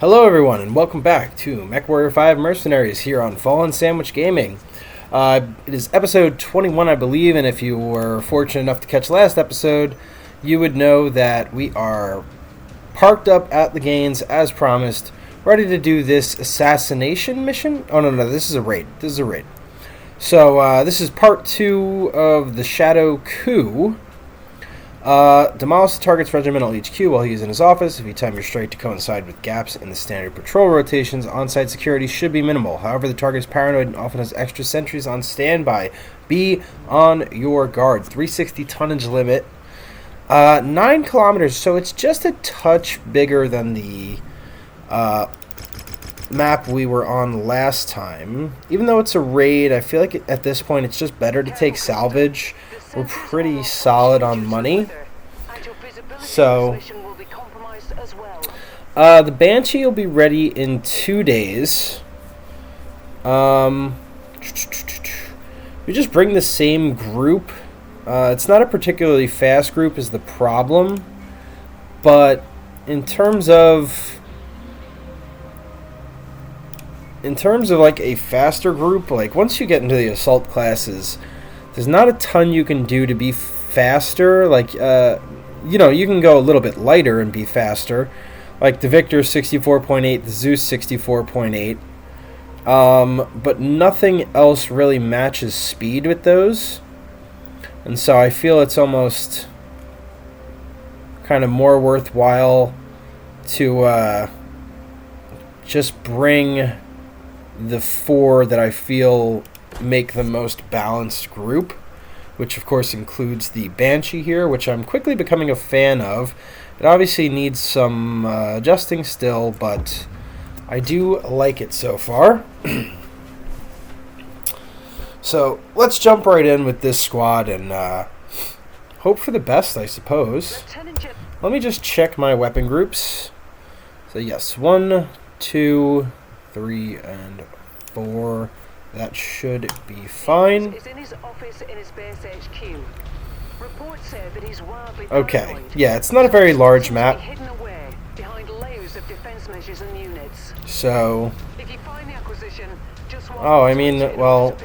Hello everyone and welcome back to MechWarrior 5 Mercenaries here on Fallen Sandwich Gaming. It is episode 21 I believe, and if you were fortunate enough to catch last episode, you would know that we are parked up at the Gaines as promised, ready to do this assassination mission. Oh no, this is a raid. So this is part 2 of the Shadow Coup. Demolish the target's regimental HQ while he is in his office. If you time your strike to coincide with gaps in the standard patrol rotations, on-site security should be minimal. However, the target is paranoid and often has extra sentries on standby. Be on your guard. 360 tonnage limit. 9 kilometers, so it's just a touch bigger than the map we were on last time. Even though it's a raid, I feel like at this point it's just better to take salvage. We're pretty solid on money. So, the Banshee will be ready in 2 days. We just bring the same group. It's not a particularly fast group is the problem. But in terms of like a faster group, like once you get into the assault classes, there's not a ton you can do to be faster. Like, you know, you can go a little bit lighter and be faster. Like the Victor 64.8, the Zeus 64.8. But nothing else really matches speed with those. And so I feel it's almost kind of more worthwhile to just bring the 4 that I feel make the most balanced group, which of course includes the Banshee here, which I'm quickly becoming a fan of. It obviously needs some adjusting still, but I do like it so far. So let's jump right in with this squad and hope for the best, I suppose. Let me just check my weapon groups. So yes, 1, 2, 3, and 4. That should be fine. Okay, yeah, it's not a very large map. So, oh, I mean, well,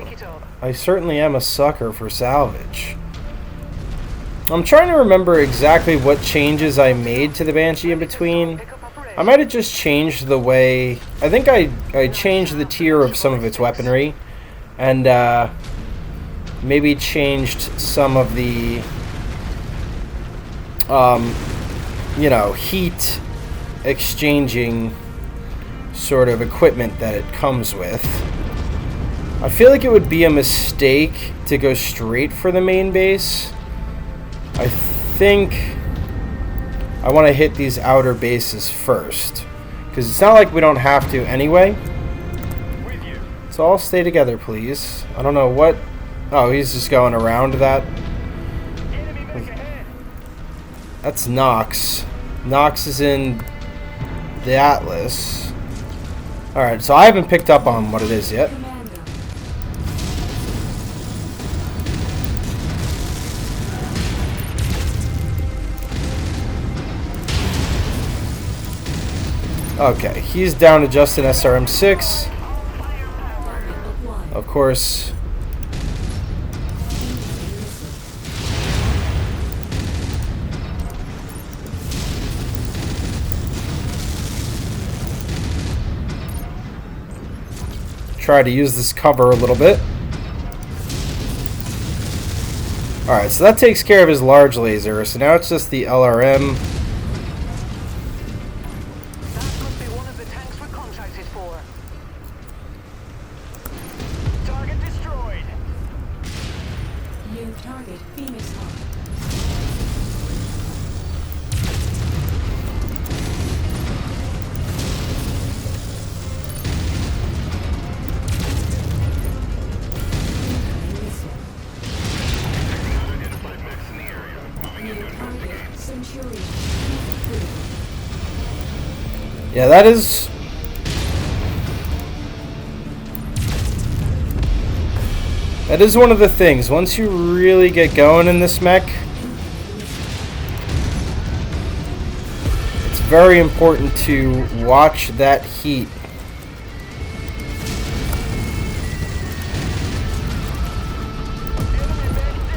I certainly am a sucker for salvage. I'm trying to remember exactly what changes I made to the Banshee in between. I might have just changed the way... I think I changed the tier of some of its weaponry. And maybe changed some of the... you know, heat exchanging sort of equipment that it comes with. I feel like it would be a mistake to go straight for the main base. I think I want to hit these outer bases first, because it's not like we don't have to anyway. So all stay together, please. I don't know what... Oh, he's just going around that. That's Nox. Nox is in the Atlas. Alright, so I haven't picked up on what it is yet. Okay, he's down to just an SRM-6. Of course. Try to use this cover a little bit. Alright, so that takes care of his large laser. So now it's just the LRM. Yeah, that is... That is one of the things. Once you really get going in this mech, it's very important to watch that heat.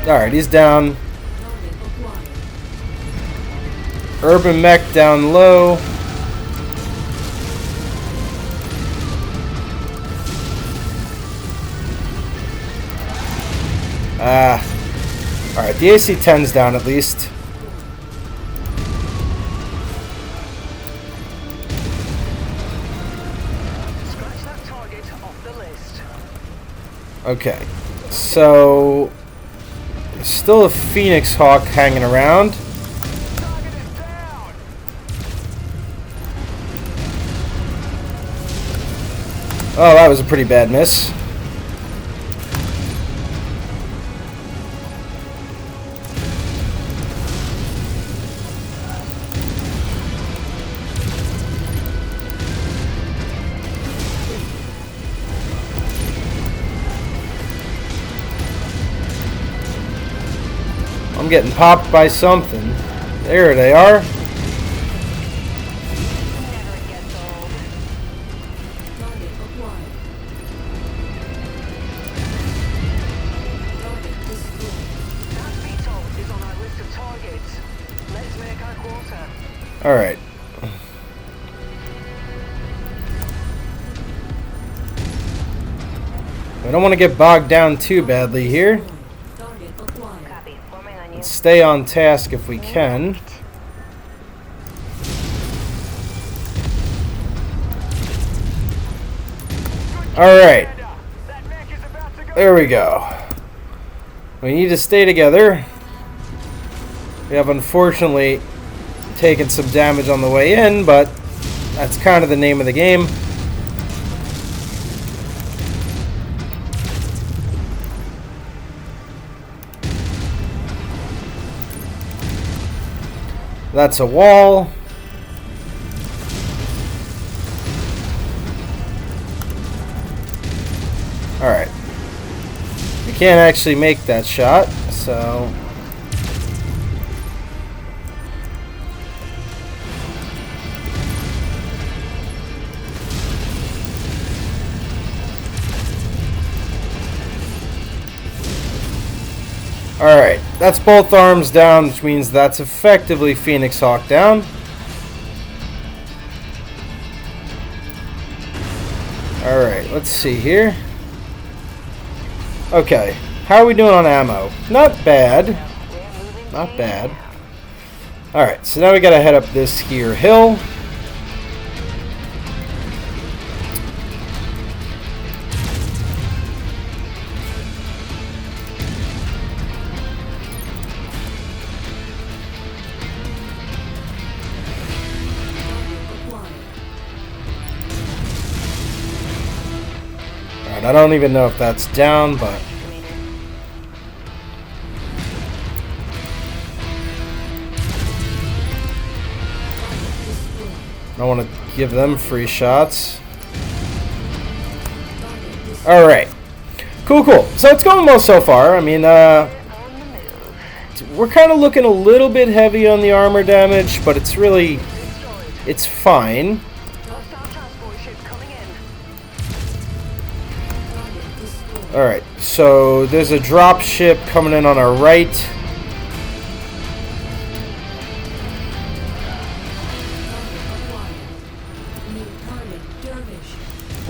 Alright, he's down. Urban Mech down low. Alright, the AC-10's down at least. Scratch that target off the list. Okay, so there's still a Phoenix Hawk hanging around. Target is down. Oh, that was a pretty bad miss. I'm getting popped by something. There they are. Never gets old. Target acquired. Target destroyed. That VTOL is on our list of targets. Let's make our quarter. Alright. I don't want to get bogged down too badly here. Target acquired. Copy. Forming on you. Let's stay on task if we can. Alright. That mech is about to go. There we go. We need to stay together. We have unfortunately taken some damage on the way in, but that's kind of the name of the game. That's a wall. Alright. We can't actually make that shot, so... Alright, that's both arms down, which means that's effectively Phoenix Hawk down. Alright, let's see here. Okay, how are we doing on ammo? Not bad. Not bad. Alright, so now we gotta head up this here hill. Alright, I don't even know if that's down, but... I want to give them free shots. Alright. Cool, cool. So it's going well so far. I mean, we're kind of looking a little bit heavy on the armor damage, but it's really... it's fine. Hostile transport ship coming in. Alright, so there's a drop ship coming in on our right.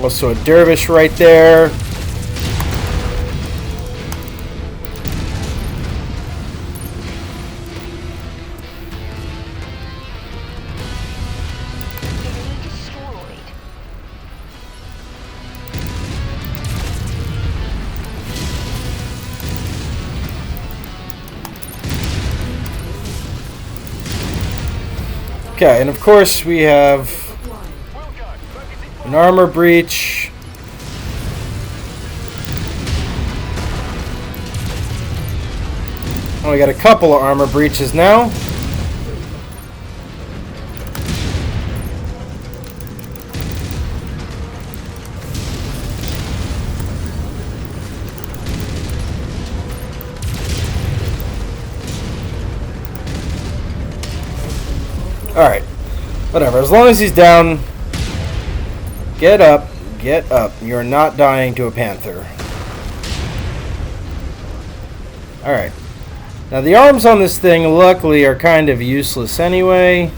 Also a dervish right there. Enemy destroyed. Okay, and of course we have an armor breach. Oh, we got a couple of armor breaches now. Alright. Whatever, as long as he's down. Get up. Get up. You're not dying to a panther. Alright. Now the arms on this thing, luckily, are kind of useless anyway.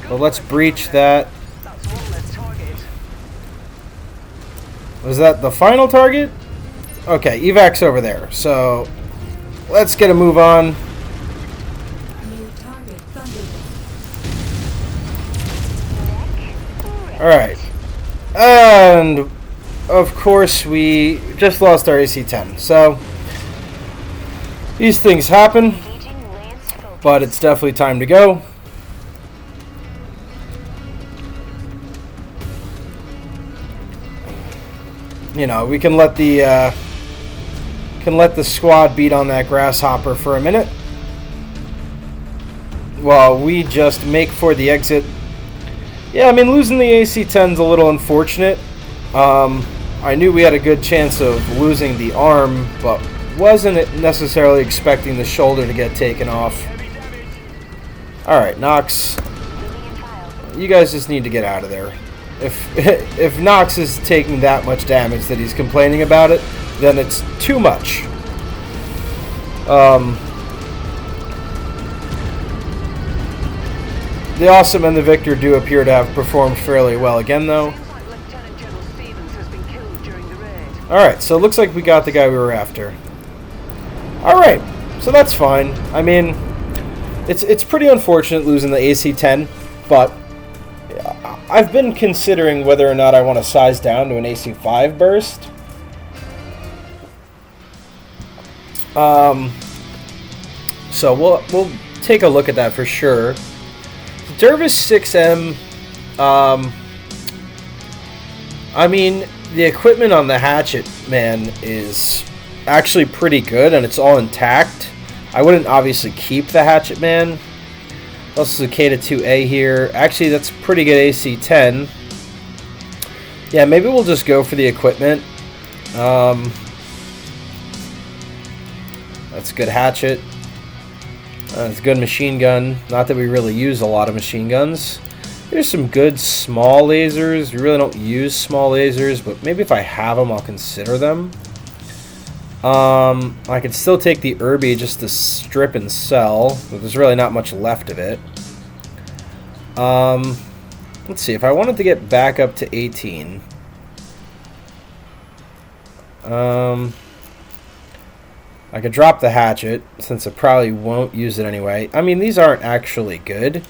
But let's breach that. That's one less target. Was that the final target? Okay, evac's over there. So, let's get a move on. New target Thunderbolt. Alright. And, of course, we just lost our AC-10. So, these things happen. Engaging Lance focus. But it's definitely time to go. You know, we can let the squad beat on that grasshopper for a minute while we just make for the exit. Yeah, I mean, losing the AC-10's a little unfortunate. I knew we had a good chance of losing the arm, but wasn't necessarily expecting the shoulder to get taken off. Alright, Nox, you guys just need to get out of there. If Nox is taking that much damage that he's complaining about it, then it's too much. The Awesome and the Victor do appear to have performed fairly well again, though. Seems like Lieutenant General Stevens has been killed during the raid. Alright, so it looks like we got the guy we were after. Alright, so that's fine. I mean, it's pretty unfortunate losing the AC-10, but I've been considering whether or not I want to size down to an AC-5 burst. So we'll take a look at that for sure. Dervis 6M, I mean, the equipment on the Hatchet Man is actually pretty good, and it's all intact. I wouldn't obviously keep the Hatchet Man. Also Cicada 2A here. Actually, that's pretty good AC-10. Yeah, maybe we'll just go for the equipment. That's a good hatchet. It's a good machine gun. Not that we really use a lot of machine guns. There's some good small lasers. We really don't use small lasers, but maybe if I have them, I'll consider them. I could still take the Irby just to strip and sell, but there's really not much left of it. Let's see, if I wanted to get back up to 18. I could drop the hatchet, since I probably won't use it anyway. I mean, these aren't actually good.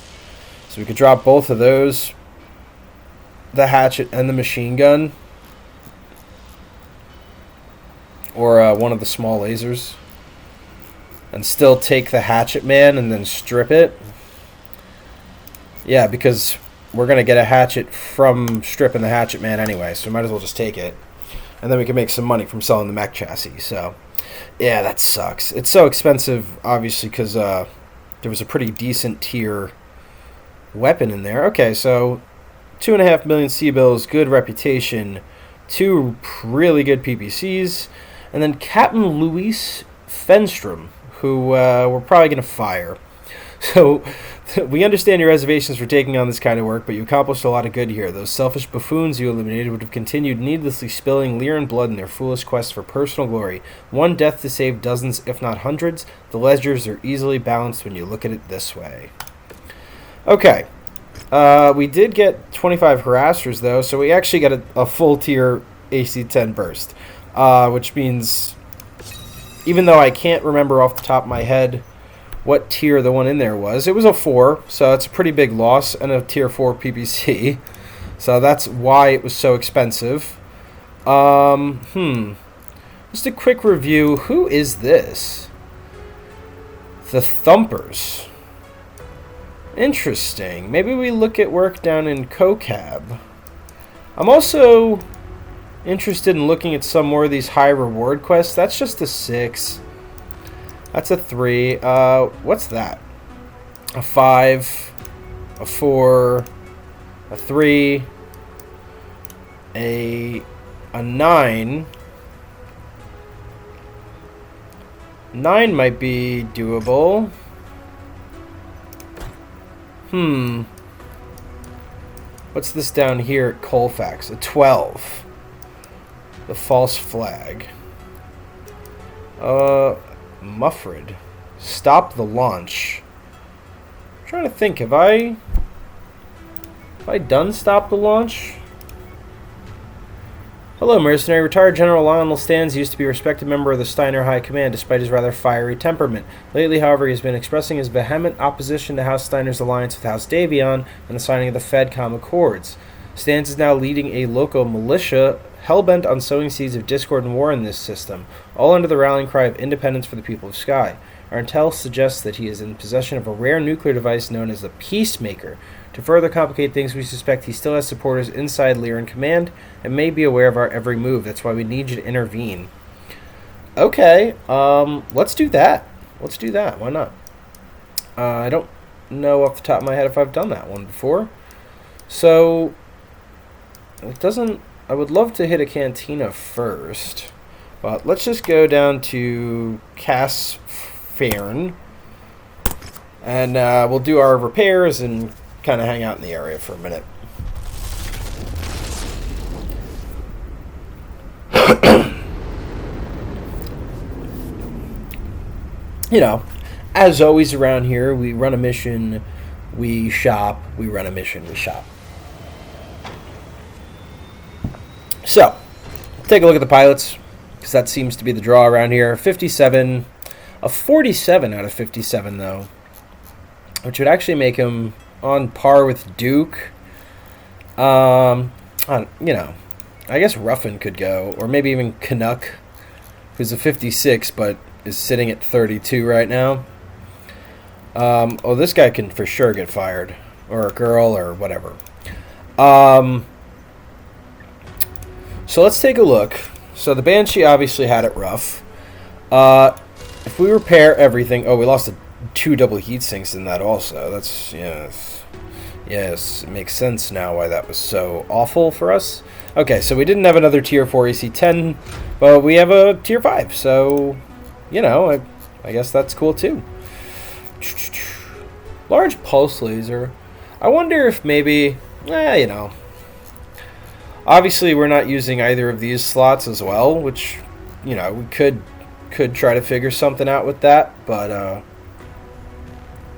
So we could drop both of those. The hatchet and the machine gun. Or one of the small lasers. And still take the Hatchet Man and then strip it. Yeah, because we're going to get a hatchet from stripping the Hatchet Man anyway. So we might as well just take it. And then we can make some money from selling the mech chassis. So, yeah, that sucks. It's so expensive, obviously, because there was a pretty decent tier weapon in there. Okay, so 2.5 million C-bills, good reputation, 2 really good PPCs, and then Captain Luis Fenstrom, who we're probably going to fire. So we understand your reservations for taking on this kind of work, but you accomplished a lot of good here. Those selfish buffoons you eliminated would have continued needlessly spilling Lyran blood in their foolish quest for personal glory. One death to save dozens, if not hundreds. The ledgers are easily balanced when you look at it this way. Okay. We did get 25 harassers, though, so we actually got a full tier AC-10 burst. Which means, even though I can't remember off the top of my head what tier the one in there was, it was a 4, so it's a pretty big loss, and a tier 4 PPC. So that's why it was so expensive. Just a quick review. Who is this? The Thumpers. Interesting. Maybe we look at work down in CoCab. I'm also interested in looking at some more of these high reward quests. That's just a 6. That's a 3. What's that? A 5. A 4. A 3. A 9. 9 might be doable. What's this down here at Colfax? A 12. The false flag. Muffred. Stop the launch. I'm trying to think, have I done stop the launch? Hello, mercenary. Retired General Lionel Stans used to be a respected member of the Steiner High Command, despite his rather fiery temperament. Lately, however, he has been expressing his vehement opposition to House Steiner's alliance with House Davion and the signing of the FedCom Accords. Stans is now leading a local militia hell-bent on sowing seeds of discord and war in this system, all under the rallying cry of independence for the people of Sky. Our intel suggests that he is in possession of a rare nuclear device known as the Peacemaker. To further complicate things, we suspect he still has supporters inside Lyran Command and may be aware of our every move. That's why we need you to intervene. Okay, let's do that. Let's do that. Why not? I don't know off the top of my head if I've done that one before. So, it doesn't... I would love to hit a cantina first. But let's just go down to Cass Fairn. And we'll do our repairs and kind of hang out in the area for a minute. You know, as always around here, we run a mission, we shop, we run a mission, we shop. So, take a look at the pilots, because that seems to be the draw around here. 57, a 47 out of 57 though, which would actually make him on par with Duke. You know, I guess Ruffin could go, or maybe even Canuck, who's a 56 but is sitting at 32 right now. Oh, this guy can for sure get fired, or a girl, or whatever. So let's take a look. So the Banshee obviously had it rough. If we repair everything... Oh, we lost 2 double heat sinks in that also. That's... Yes, it makes sense now why that was so awful for us. Okay, so we didn't have another Tier 4 AC-10, but we have a Tier 5. So, you know, I guess that's cool too. Large pulse laser. I wonder if maybe... you know... Obviously, we're not using either of these slots as well, which, you know, we could try to figure something out with that, but,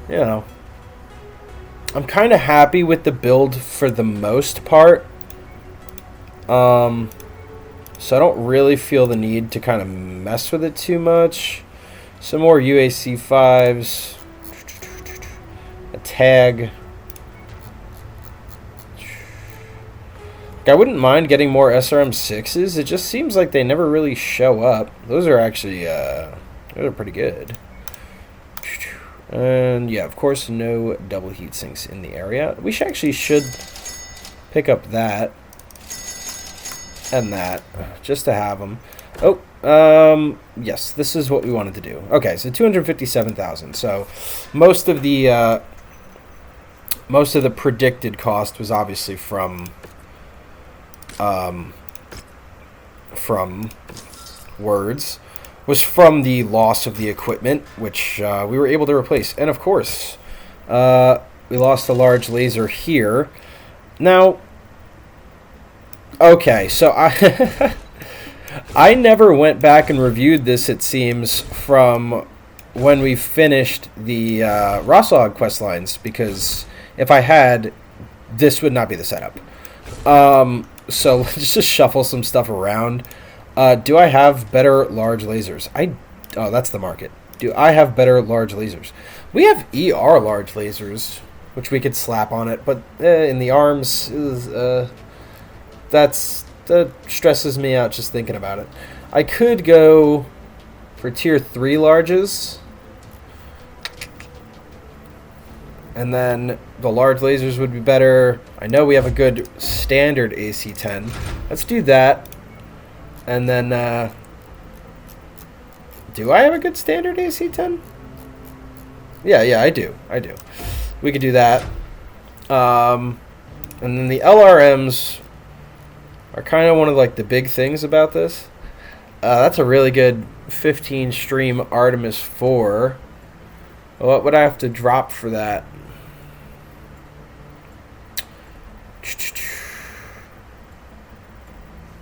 you know. I'm kind of happy with the build for the most part. So I don't really feel the need to kind of mess with it too much. Some more UAC 5s. A tag. I wouldn't mind getting more SRM 6s. It just seems like they never really show up. Those are actually, those are pretty good. And yeah, of course, no double heat sinks in the area. We should pick up that and that just to have them. Oh, yes, this is what we wanted to do. Okay, so 257,000. So most of the predicted cost was obviously from words, was from the loss of the equipment, which we were able to replace. And of course, we lost a large laser here. Now, okay, so I never went back and reviewed this, it seems, from when we finished the Rasalhague quest lines, because if I had, this would not be the setup. So let's just shuffle some stuff around. Do I have better large lasers? Oh, that's the market. Do I have better large lasers? We have ER large lasers, which we could slap on it, but in the arms, that stresses me out just thinking about it. I could go for Tier 3 larges, and then the large lasers would be better. I know we have a good standard AC-10. Let's do that. And then, do I have a good standard AC-10? Yeah, I do. We could do that. And then the LRMs are kind of one of like the big things about this. That's a really good 15 stream Artemis 4. What would I have to drop for that?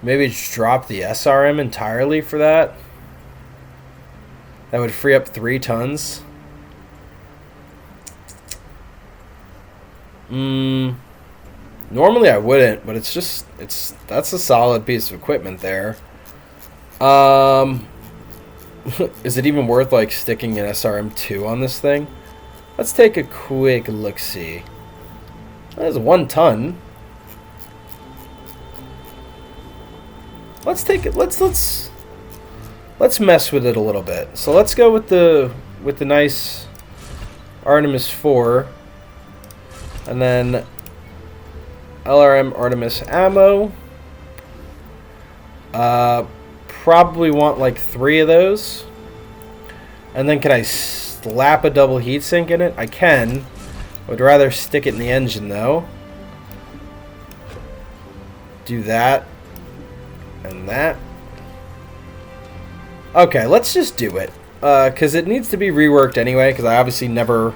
Maybe just drop the SRM entirely for that. That would free up 3 tons. Normally I wouldn't, but that's a solid piece of equipment there. Is it even worth like sticking an SRM2 on this thing? Let's take a quick look-see. That's 1 ton. Let's take it. Let's mess with it a little bit. So let's go with the nice Artemis 4, and then LRM Artemis ammo. Probably want like 3 of those. And then can I slap a double heatsink in it? I can. Would rather stick it in the engine though. Do that. And that. Okay, let's just do it. Because it needs to be reworked anyway, because I obviously never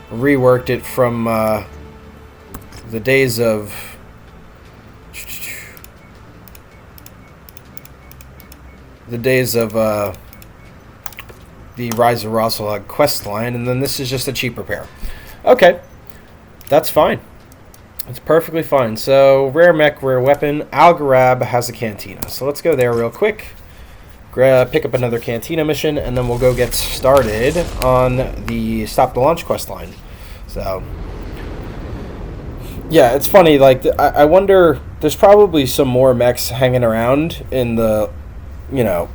reworked it from the days of the Rise of Rasalhague quest line, and then this is just a cheap repair. Okay, that's fine. It's perfectly fine. So, rare mech, rare weapon. Algarab has a cantina. So let's go there real quick. Pick up another cantina mission, and then we'll go get started on the Stop the Launch quest line. So, yeah, it's funny. Like, I wonder, there's probably some more mechs hanging around in the, you know,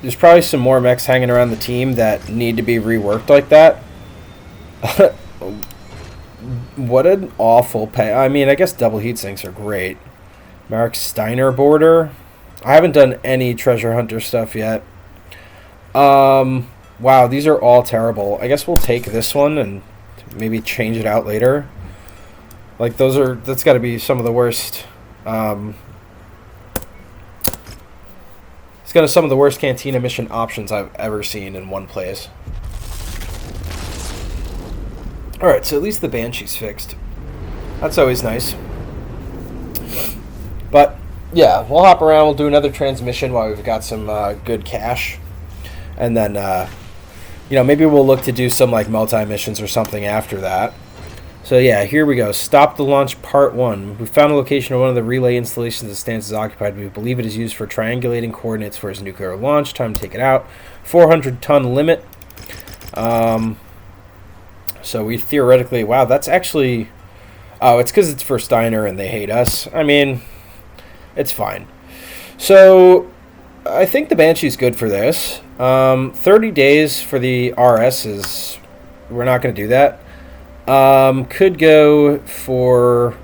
there's probably some more mechs hanging around the team that need to be reworked like that. What an awful pay. I mean, I guess double heat sinks are great. Mark Steiner border. I haven't done any treasure hunter stuff yet. Wow, these are all terrible. I guess we'll take this one and maybe change it out later. Like, that's got to be some of the worst. It's got some of the worst cantina mission options I've ever seen in one place. Alright, so at least the Banshee's fixed. That's always nice. But, yeah, we'll hop around. We'll do another transmission while we've got some good cash. And then, maybe we'll look to do some, like, multi-missions or something after that. So, yeah, here we go. Stop the Launch Part 1. We found a location of one of the relay installations that stands as occupied. We believe it is used for triangulating coordinates for its nuclear launch. Time to take it out. 400-ton limit. So we theoretically... Wow, that's actually... Oh, it's because it's for Steiner and they hate us. I mean, it's fine. So, I think the Banshee's good for this. 30 days for the RS is... We're not going to do that. Could go for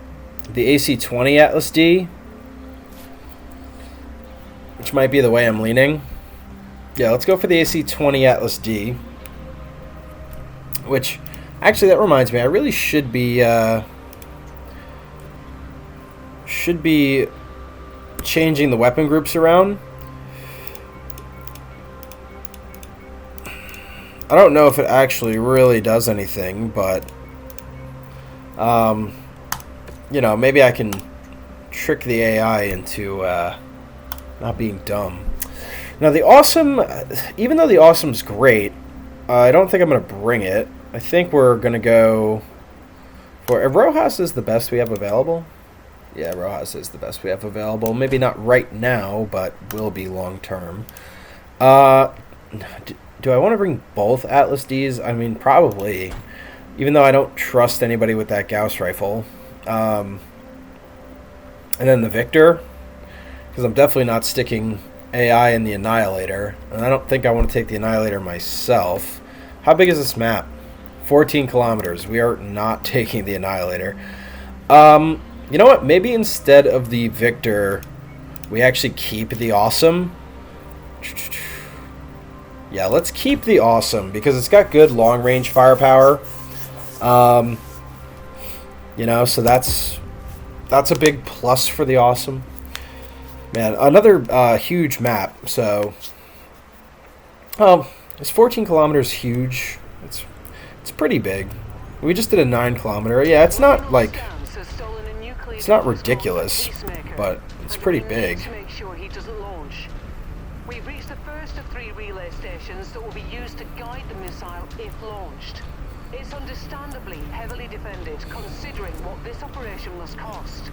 the AC-20 Atlas D, which might be the way I'm leaning. Yeah, let's go for the AC-20 Atlas D, which... Actually, that reminds me, I really should be changing the weapon groups around. I don't know if it actually really does anything, but maybe I can trick the AI into not being dumb. Now, the Awesome, even though the Awesome's great, I don't think I'm going to bring it. I think we're going to go for... Rojas is the best we have available. Yeah, Rojas is the best we have available. Maybe not right now, but will be long term. Do I want to bring both Atlas Ds? I mean, probably. Even though I don't trust anybody with that Gauss rifle. And then the Victor. Because I'm definitely not sticking AI in the Annihilator. And I don't think I want to take the Annihilator myself. How big is this map? 14 kilometers. We are not taking the Annihilator. You know what? Maybe instead of the Victor, we actually keep the Awesome. Yeah, let's keep the Awesome because it's got good long-range firepower. So that's a big plus for the Awesome. Man, another huge map. So, is 14 kilometers huge? It's pretty big. We just did a 9 kilometer. Yeah, it's not like... It's not ridiculous, but it's pretty big. To make sure he doesn't launch. We've reached the first of 3 relay stations that will be used to guide the missile if launched. It's understandably heavily defended, considering what this operation must cost.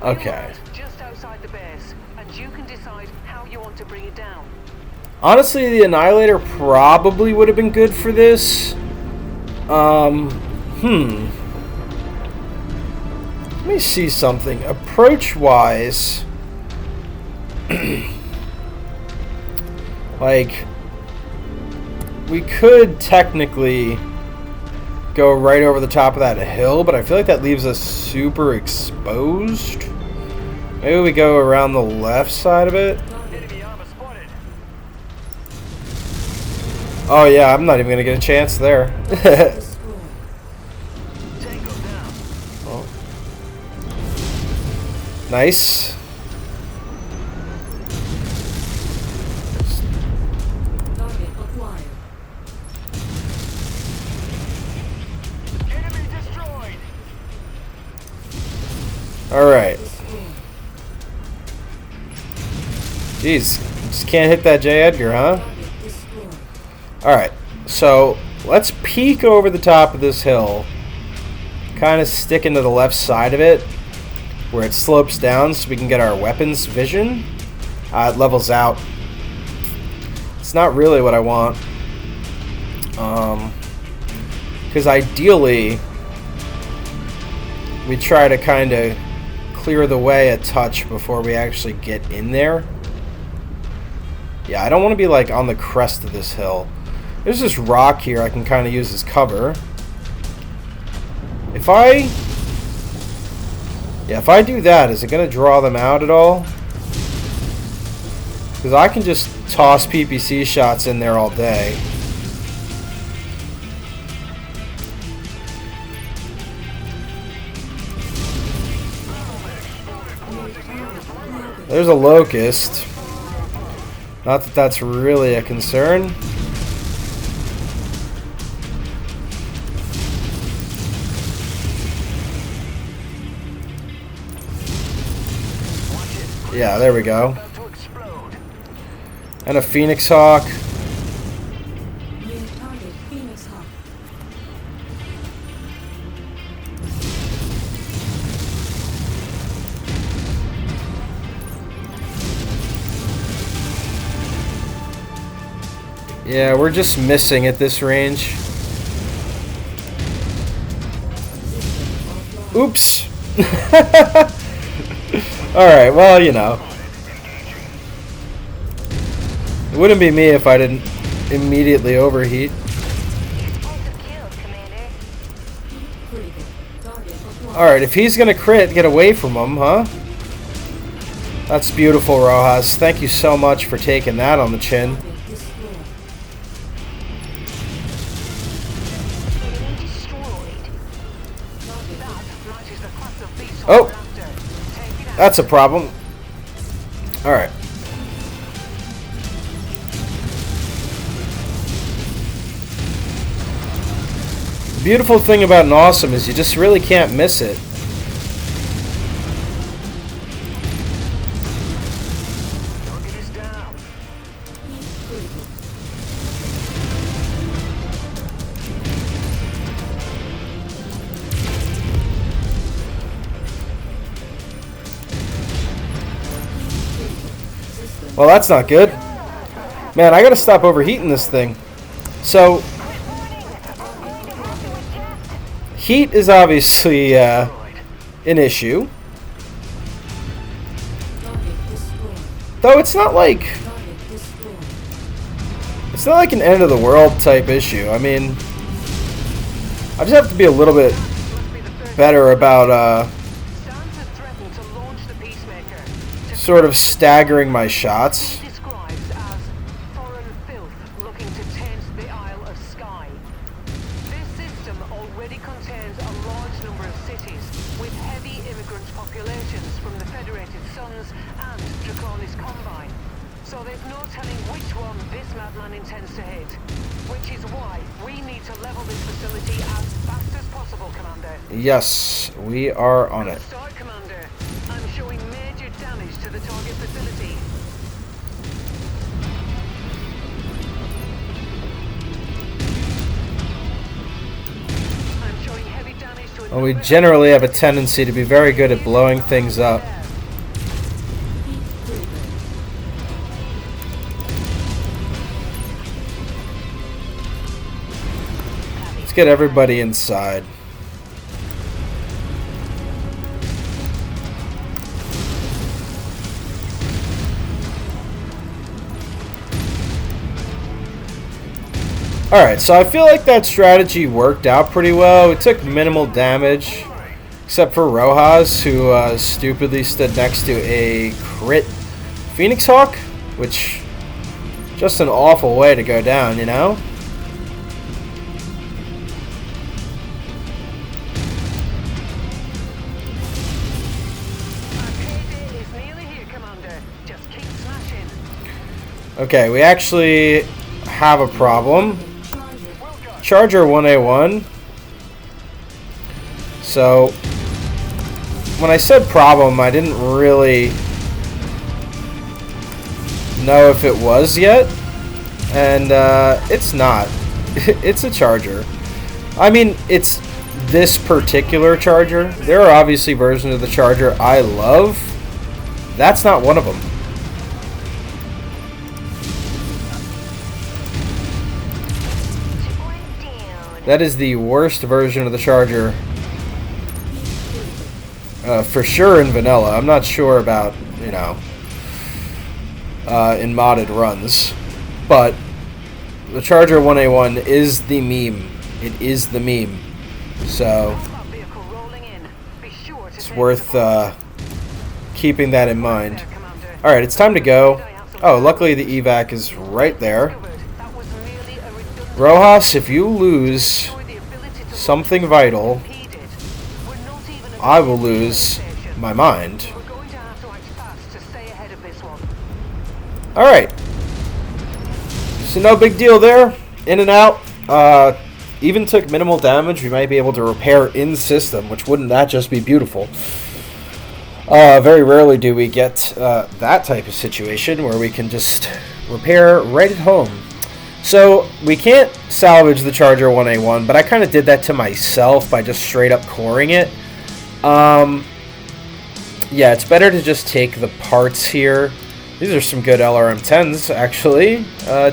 Okay. Just outside the base, and you can decide how you want to bring it down. Honestly, the Annihilator probably would have been good for this. Let me see something. Approach-wise, like, we could technically go right over the top of that hill, but I feel like that leaves us super exposed. Maybe we go around the left side of it. Oh yeah, I'm not even gonna get a chance there. Oh. Nice. Target acquired. Enemy destroyed. All right. Destroyed. Jeez, just can't hit that J. Edgar, huh? Target destroyed. Alright, so let's peek over the top of this hill. Kind of stick into the left side of it, where it slopes down so we can get our weapons vision. It levels out. It's not really what I want. Because ideally, we try to kind of clear the way a touch before we actually get in there. Yeah, I don't want to be like on the crest of this hill. There's this rock here I can kind of use as cover. If I do that, is it going to draw them out at all? Because I can just toss PPC shots in there all day. There's a locust. Not that that's really a concern. Yeah, there we go. And a Phoenix Hawk. New target Phoenix Hawk. Yeah, we're just missing at this range. Oops. Alright, well, you know. It wouldn't be me if I didn't immediately overheat. Critical. Target acquired. Alright, if he's gonna crit, get away from him, huh? That's beautiful, Rojas. Thank you so much for taking that on the chin. Target destroyed. Oh! That's a problem. Alright. The beautiful thing about an awesome is you just really can't miss it. Critical. Well, that's not good. Man, I gotta stop overheating this thing. So, heat is obviously an issue. Target destroyed. Though it's not like Target destroyed. it's not like an end of the world type issue. I mean, I just have to be a little bit better about sort of staggering my shots. Describes as foreign filth looking to taint the Isle of Skye. This system already contains a large number of cities with heavy immigrant populations from the Federated Sons and Draconis Combine. So there's no telling which one this madman intends to hit. Which is why we need to level this facility as fast as possible, Commander. Yes, we are on it. Start, Commander. I'm showing major damage to the target facility. I'm showing heavy damage to Well, we generally have a tendency to be very good at blowing things up. Let's get everybody inside. Alright, so I feel like that strategy worked out pretty well. It took minimal damage, except for Rojas, who stupidly stood next to a crit Phoenix Hawk, which just an awful way to go down, you know? Okay, we actually have a problem. Charger 1A1. So, when I said problem, I didn't really know if it was yet. And it's not. It's a charger. I mean, it's this particular charger. There are obviously versions of the charger I love. That's not one of them. That is the worst version of the charger. For sure in vanilla. I'm not sure about, you know, in modded runs. But the Charger 1A1 is the meme. It is the meme. So it's worth keeping that in mind. Alright, it's time to go. Oh, luckily the evac is right there. Rojas, if you lose something vital, I will lose my mind. Alright. So no big deal there. In and out. Even took minimal damage. We might be able to repair in system, which wouldn't that just be beautiful? Very rarely do we get that type of situation where we can just repair right at home. So, we can't salvage the Charger 1A1, but I kind of did that to myself by just straight up coring it. Yeah, it's better to just take the parts here. These are some good LRM-10s, actually.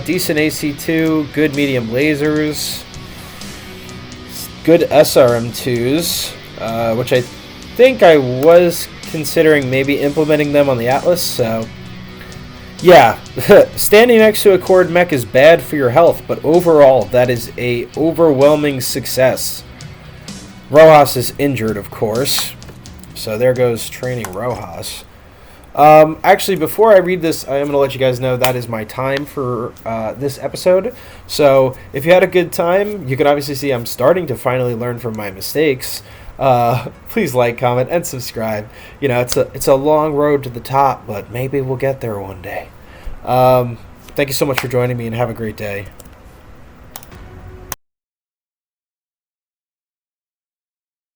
Decent AC2, good medium lasers, good SRM-2s, which I think I was considering maybe implementing them on the Atlas, so... Yeah, standing next to a cord mech is bad for your health, but overall, that is a overwhelming success. Rojas is injured, of course, so there goes training Rojas. Actually, before I read this, I am going to let you guys know that is my time for this episode. So, if you had a good time, you can obviously see I'm starting to finally learn from my mistakes. Please like, comment, and subscribe. You know, it's a long road to the top, but maybe we'll get there one day. Thank you so much for joining me, and have a great day.